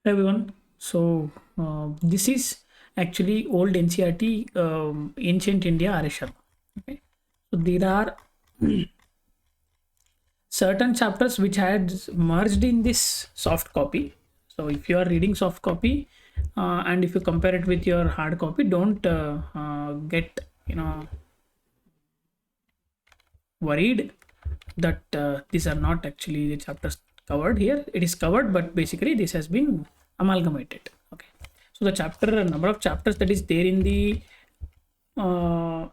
Hey everyone. This is actually old NCERT, ancient India R S Sharma. Okay. So there are certain chapters which had merged in this soft copy. So if you are reading soft copy and if you compare it with your hard copy, don't get worried that these are not actually the chapters covered here. It is covered, but basically this has been amalgamated. Okay. So the chapter number of chapters that is there in the uh,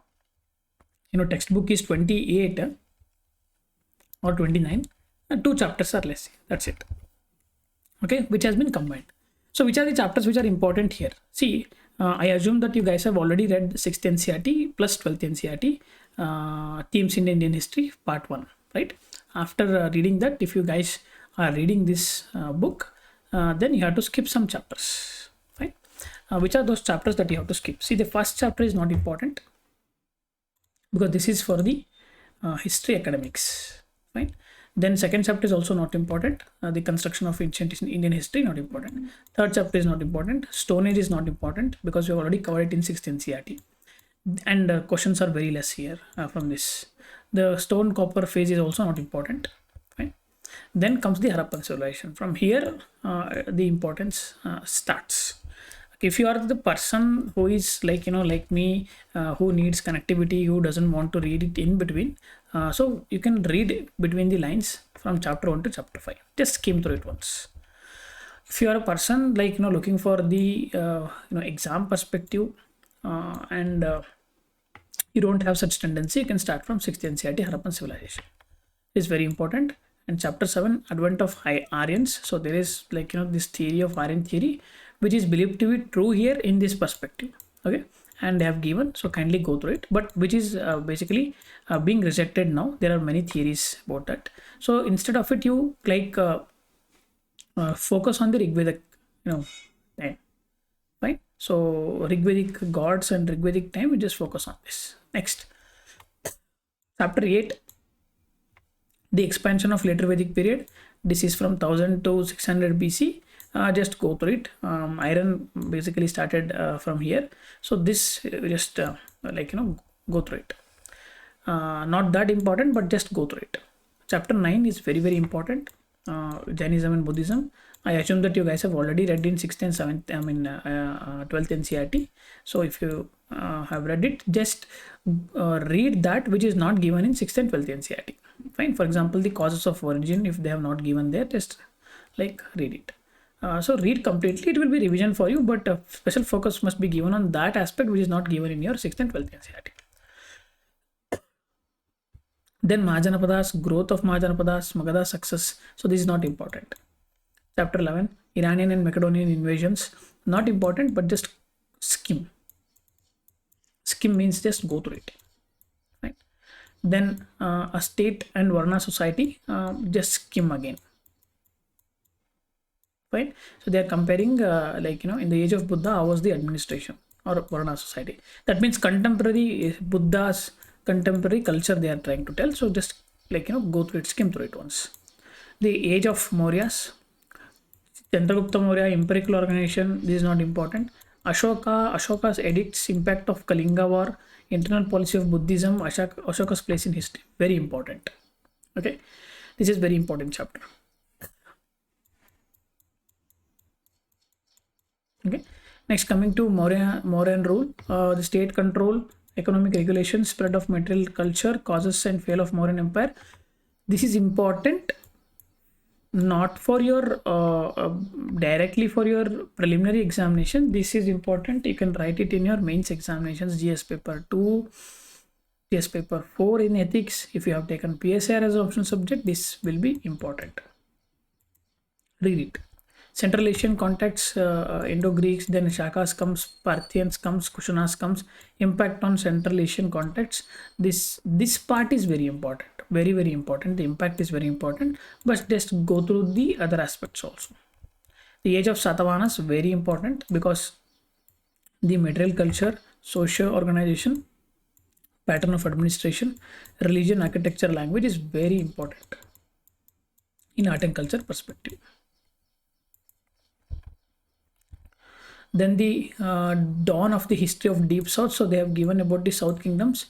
textbook is 28 or 29. Two chapters are less. That's it. Okay, which has been combined. So which are the chapters which are important here? See, I assume that you guys have already read 6th NCERT plus 12th NCERT, themes in Indian history part 1, right? After reading that, if you guys are reading this book, then you have to skip some chapters, right? Which are those chapters that you have to skip? See, the first chapter is not important because this is for the history academics, right? Then second chapter is also not important. The construction of ancient Indian history, not important. Third chapter is not important. Stone Age is not important because we have already covered it in 6th NCERT. And questions are very less here from this. The stone copper phase is also not important, right? Then comes the Harappan civilization. From here, the importance starts. If you are the person who is like me, who needs connectivity, who doesn't want to read it in between, so you can read it between the lines from chapter 1 to chapter 5. Just skim through it once. If you are a person looking for the exam perspective, and you don't have such tendency, you can start from 6th NCERT Harappan civilization. It's very important. And chapter 7, advent of Aryans. So there is this theory of Aryan theory which is believed to be true here in this perspective. Okay, and they have given, so kindly go through it, but which is basically being rejected now. There are many theories about that. So instead of it, you focus on the Rigvedic time, right? So Rigvedic gods and Rigvedic time, we just focus on this. Next, chapter 8, the expansion of later Vedic period. This is from 1000 to 600 BC. Just go through it. Iron basically started from here. So this just go through it. Not that important, but just go through it. Chapter 9 is very, very important. Jainism and Buddhism. I assume that you guys have already read in 6th and 7th, 12th NCERT. So if you have read it, just read that which is not given in 6th and 12th NCERT. Fine. For example, the causes of origin, if they have not given there, just read it. So read completely, it will be revision for you, but special focus must be given on that aspect which is not given in your 6th and 12th NCERT. Then Mahajanapadas, growth of Mahajanapadas, Magadha success. So this is not important. Chapter 11, Iranian and Macedonian invasions. Not important, but just skim. Skim means just go through it. Right. Then a state and Varna society, just skim again. Right. So they are comparing in the age of Buddha, how was the administration or Varna society. That means contemporary Buddha's contemporary culture they are trying to tell. So just go through it, skim through it once. The age of Mauryas, Chandragupta Maurya, empirical organization, this is not important. Ashoka's edicts, impact of Kalinga war, internal policy of Buddhism, Ashoka's place in history, very important. Okay, this is very important chapter. Okay, next coming to Mauryan rule, the state control, economic regulation, spread of material culture, causes and fall of Mauryan Empire. This is important, not for your directly for your preliminary examination. This is important. You can write it in your mains examinations, GS paper 2, GS paper 4 in ethics. If you have taken PSR as an optional subject, this will be important. Read it. Central Asian contacts, Indo-Greeks, then Shakas comes, Parthians comes, Kushanas comes, impact on Central Asian contacts. This part is very important, very, very important. The impact is very important, but just go through the other aspects also. The age of Satavahanas, very important because the material culture, social organization, pattern of administration, religion, architecture, language is very important in art and culture perspective. Then the dawn of the history of Deep South. So they have given about the South Kingdoms,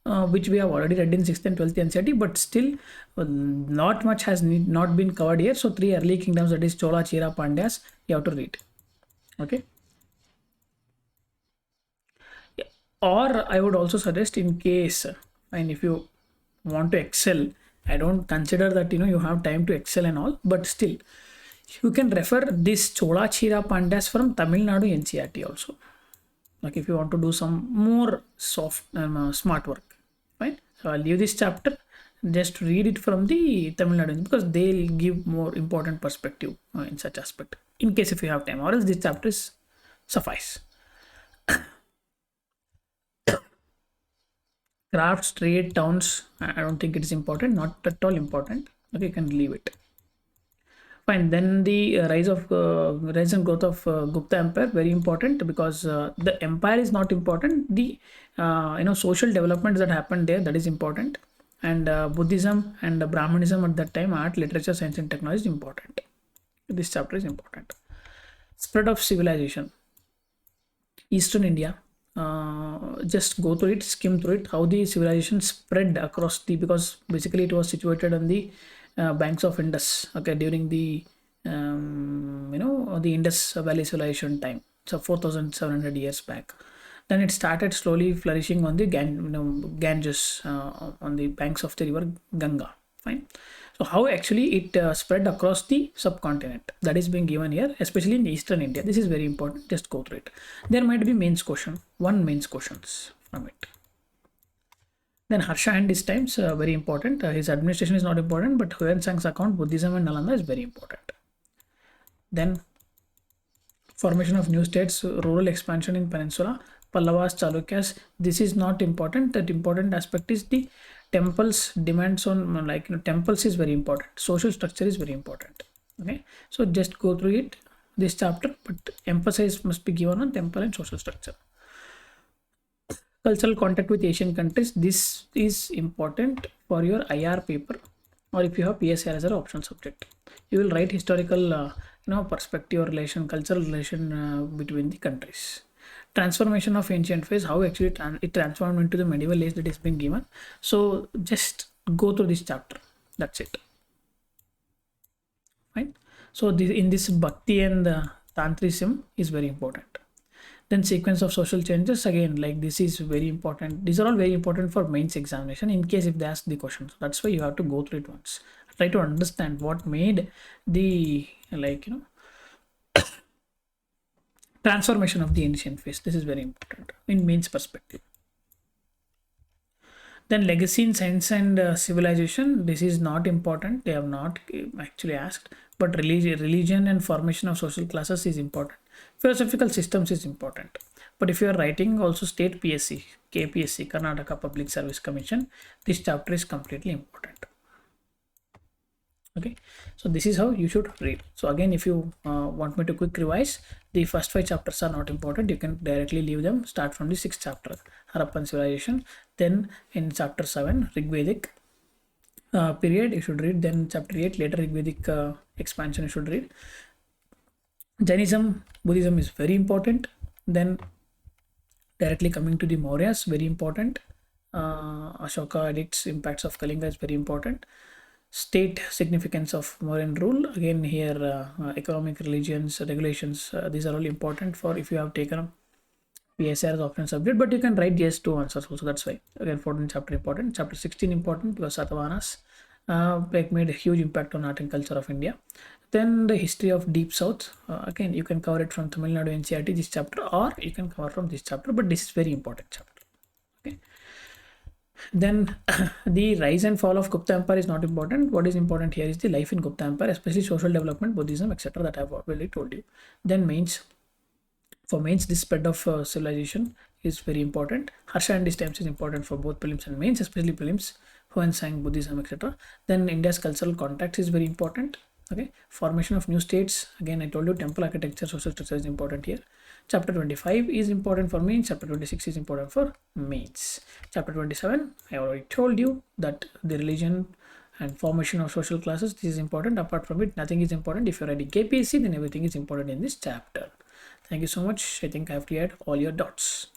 which we have already read in 6th and 12th NCERT, but still not much has not been covered here. So three early kingdoms, that is Chola, Chera, Pandyas, you have to read. Okay. Yeah. Or I would also suggest, in case, and if you want to excel, I don't consider that you have time to excel and all, but still you can refer this Chola, Chera, Pandyas from Tamil Nadu NCERT also. Like if you want to do some more soft smart work, right? So I'll leave this chapter, just read it from the Tamil Nadu, because they'll give more important perspective in such aspect, in case if you have time, or else this chapter is suffice. Crafts, trade, towns, I don't think it is important, not at all important. Okay, you can leave it. Fine. Then the rise and growth of Gupta Empire, very important, because the empire is not important. The social developments that happened there, that is important. And Buddhism and Brahmanism at that time, art, literature, science, and technology is important. This chapter is important. Spread of civilization. Eastern India. Just go through it, skim through it, how the civilization spread across because basically it was situated on the banks of Indus, okay, during the the Indus Valley civilization time, so 4,700 years back. Then it started slowly flourishing on the Ganges, on the banks of the river Ganga. Fine. So how actually it spread across the subcontinent, that is being given here, especially in Eastern India. This is very important. Just go through it. There might be mains question, one mains questions from it. Then Harsha and his times, very important. His administration is not important, but Huyen Tsang's account, Buddhism and Nalanda is very important. Then formation of new states, rural expansion in Peninsula, Pallavas, Chalukyas. This is not important. That important aspect is the temples, demands on temples is very important. Social structure is very important. Okay, so just go through it, this chapter, but emphasis must be given on temple and social structure. Cultural contact with Asian countries. This is important for your IR paper, or if you have PSR as an optional subject. You will write historical perspective or relation, cultural relation between the countries. Transformation of ancient phase, how actually it transformed into the medieval age, that is being given. So just go through this chapter, that's it. Fine. So in this Bhakti and Tantrism is very important. Then sequence of social changes, again, like this is very important. These are all very important for mains examination, in case if they ask the question. So that's why you have to go through it once. Try to understand what made the transformation of the ancient phase. This is very important in mains perspective. Then legacy in science and civilization. This is not important. They have not actually asked, but religion and formation of social classes is important. Philosophical systems is important. But if you are writing also state PSC, KPSC, Karnataka Public Service Commission, this chapter is completely important. Okay, so this is how you should read. So again, if you want me to quick revise, the first 5 chapters are not important. You can directly leave them. Start from the 6th chapter, Harappan civilization. Then in chapter 7, Rigvedic period, you should read. Then chapter 8, later Rigvedic expansion, you should read. Jainism, Buddhism is very important. Then directly coming to the Mauryas, very important. Ashoka edicts, impacts of Kalinga is very important. State significance of Mauryan rule, again here economic, religions, regulations, these are all important for if you have taken PSR as optional subject, but you can write yes 2 answers also, that's why. Again 14th chapter important. Chapter 16 important because Satavahanas made a huge impact on art and culture of India. Then the history of Deep South, again you can cover it from Tamil Nadu NCERT, this chapter, or you can cover from this chapter, but this is very important chapter. Okay. Then the rise and fall of Gupta Empire is not important. What is important here is the life in Gupta Empire, especially social development, Buddhism, etc. that I have already told you. Then mains. For mains, this spread of civilization is very important. Harsha and his times is important for both prelims and mains, especially prelims, Huan Sang, Buddhism, etc. Then India's cultural context is very important. Okay, formation of new states, again I told you temple architecture, social structure is important here. Chapter 25 is important for mains. Chapter 26 is important for mains. Chapter 27, I already told you that the religion and formation of social classes, this is important. Apart from it, nothing is important. If you're writing KPSC, then everything is important in this chapter. Thank you so much. I think I've cleared all your doubts.